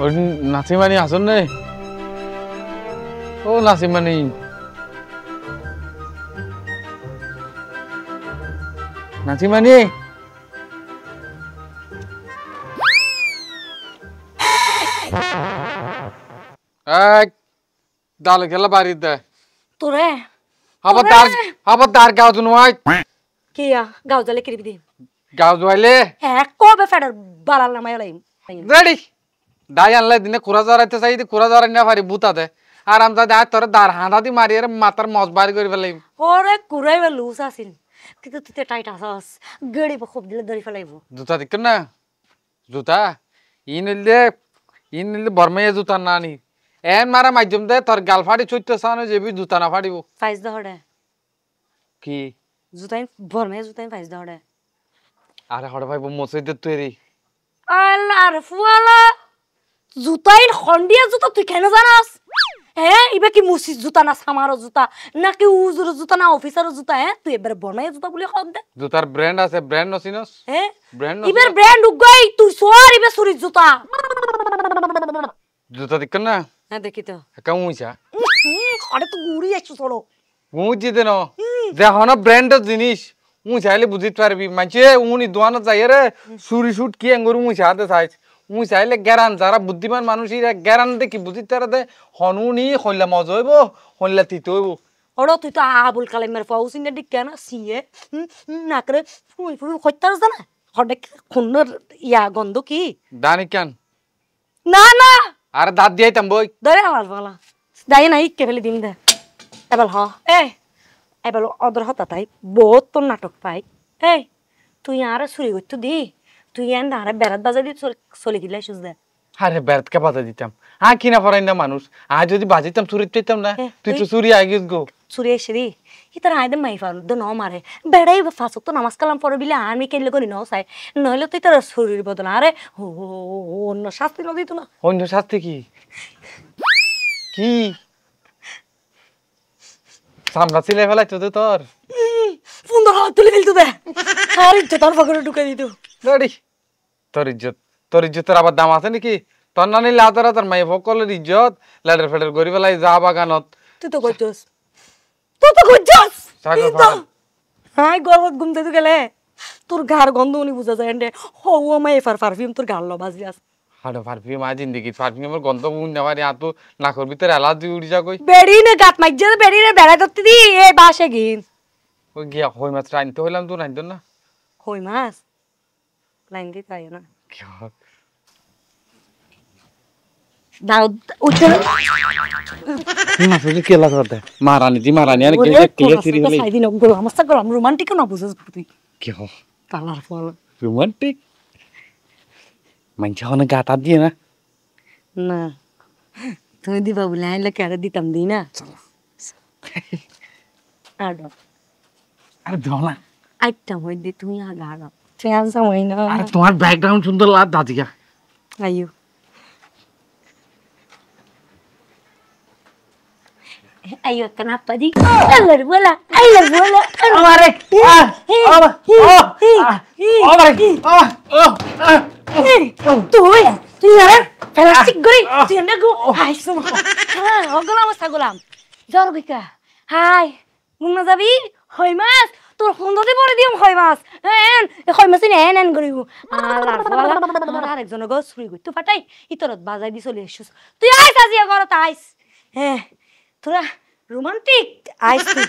ওই নাসিমানি আসুন নে ও নাসিমানি নাসিমানি এক দাল খেলা বাড়িতে তোরে খবরদার গাও জুনওয়াই কিয়া গাও জালে কিরিবি দি গাও জুয়াইলে এক কবে ফেডার বালাল নামাই লাইম রেডি দাই আনলে দিনে কুড়া জরাইতে চাই কুড়া জরাই না পারি বুতাতে আর আমরা দাই তোর দার হাঁদা দি মারি আর মাথার মজ বাড়ি করে ফেলাইম ওরে কুরাই বা লুজ আছিল কিন্তু তুই টাইট আসাস গড়ি খুব দিলে দড়ি ফেলাইব জুতা দিক না জুতা ইনলে বর্মাইয়া জুতা না নি এন মারা মাধ্যম দে তোর গাল ফাড়ি চৈত্য সানো যেবি জুতা না ফাড়িব ফাইজ দহড়ে কি জুতাই বরমে জুতাই ফাইজ দহড়ে আরে হড় ভাই মসজিদ দে তুই আল্লাহ রে ফুয়ালা জুতাই খন্ডিয়া জুতা তুই কেন জানাস হ্যাঁ ইবে কি মুসিদ জুতা না সামারো জুতা নাকি উজুর জুতা না অফিসারের জুতা হ্যাঁ তুই এবারে বর্মাইয়া জুতা বলে খব দে জুতার ব্র্যান্ড আছে ব্র্যান্ড নছিনস হ্যাঁ ব্র্যান্ড ইবের ব্র্যান্ড উগাই তুই সোয়ার ইবে সুরি জুতা জুতা দিক না হ্যাঁ দেখি তো কেমন হইছা আরে তো গুড়ি আইছো চলো উঁচি দেন দেখো না ব্র্যান্ডের জিনিস চাইলে বুঝিতে পারবি মানছে উনি দোয়ানো যাই রে সুরি শুট কি এঙ্গুর হাতে চাইছ চাইলে গ্যারান যারা বুদ্ধিমান মানুষই গ্যারান দেখি বুঝিতে পারে হনুনি হইলা মজা হইব হইলা তিতে হইব ওরা তুই তো আবুল কালামের ফাউসিনের দিক কেন সিয়ে না করে ফুই ফুই হইতার জানা হঠাৎ খুন্নর ইয়া গন্ধ কি দানি কেন না না আর দাঁত দিয়াইতাম বই ধরে আলাল বলা দাই না ইকে ফেলে দিন দে এবার হ এবার অদর হতা তাই বহুত তোর নাটক পাই তুই আর চুরি করতো দি তুই এন আরে বেড়াত বাজা দিয়ে চলে গিলাই সুজ দে আরে বেড়াতকে বাজা দিতাম কিনা পড়াই না মানুষ যদি বাজিতাম চুরি চাইতাম না তুই তো চুরি আগিস গো চুরি এসে দি ইতার আইদে মাই ফার দ ন মারে বেড়াই ফাঁসক তো নামাজ কালাম পড়ে বিলে আমি কেলে করি ন চাই নইলে তুই তার শরীর বদল আরে অন্য শাস্তি ন দিত না অন্য শাস্তি কি কি সামনা ছিলে ফেলাই তো তোর সুন্দর হাত তুলে ফেলতো দে আর ইজ্জত আর পকেটে ঢুকে দিত রেডি তোর ইজ্জতের আবার দাম আছে নাকি তোর না নিলে আদার আদার মাই সকলের ইজ্জত লেডার ফেডার করি ফেলাই যা বাগানত তুই তো করছস হাই গরমত ঘুমতে তো গেলে তোর গার গন্ধ উনি বুঝা যায় এন্ডে হো মাই এফার পারফিউম তোর গাল বাজি আছে হাড়ো পারফিউম আজ জিন্দেগি পারফিউমের গন্ধ বুন নেওয়ারি আত নাকর ভিতরে অ্যালার্জি উড়ি যা কই বেড়ি নে গাত মাইজে বেড়ি রে বেড়া ধরতে দি এ বাসে গিন ওই গিয়া হই মাছ রাইনতে হইলাম তো রাইনতো না হই মাছ লাইন দি তাই না দাও উঠে না ফেলে কেলা করতে মারানি আর কে ক্লিয়ার সিরি হলে সাইদিন গো আমস্তা গো রোমান্টিক না বুঝছ তুই কি হ কালার ফল রোমান্টিক মানছে হনে গাতা দিয়ে না না তুমি দিবা বলে আইলে কেড়ে দিতাম দি না আরে দাও না আইটাম হই দি তুমি আগা আগা চেঞ্জ হই না আরে তোমার ব্যাকগ্রাউন্ড সুন্দর লাগ দাদিকা আইও ayo kenapa di alar bola amare তুই আর প্লাস্টিক গরি তুই না গো হাই সুম ওগলাম সাগলাম জর গিকা হাই মুন্না যাবি হই মাছ তোর ফোনতে পড়ে দিম হই মাছ এন হই মাছ নে এন গরিব আলার বলা আর একজন গো ছুরি গই তুই ফাটাই ইতরত বাজাই দি চলে এসুস তুই আইস আজিয়া ঘরত আইস তোরা রোমান্টিক আইস তুই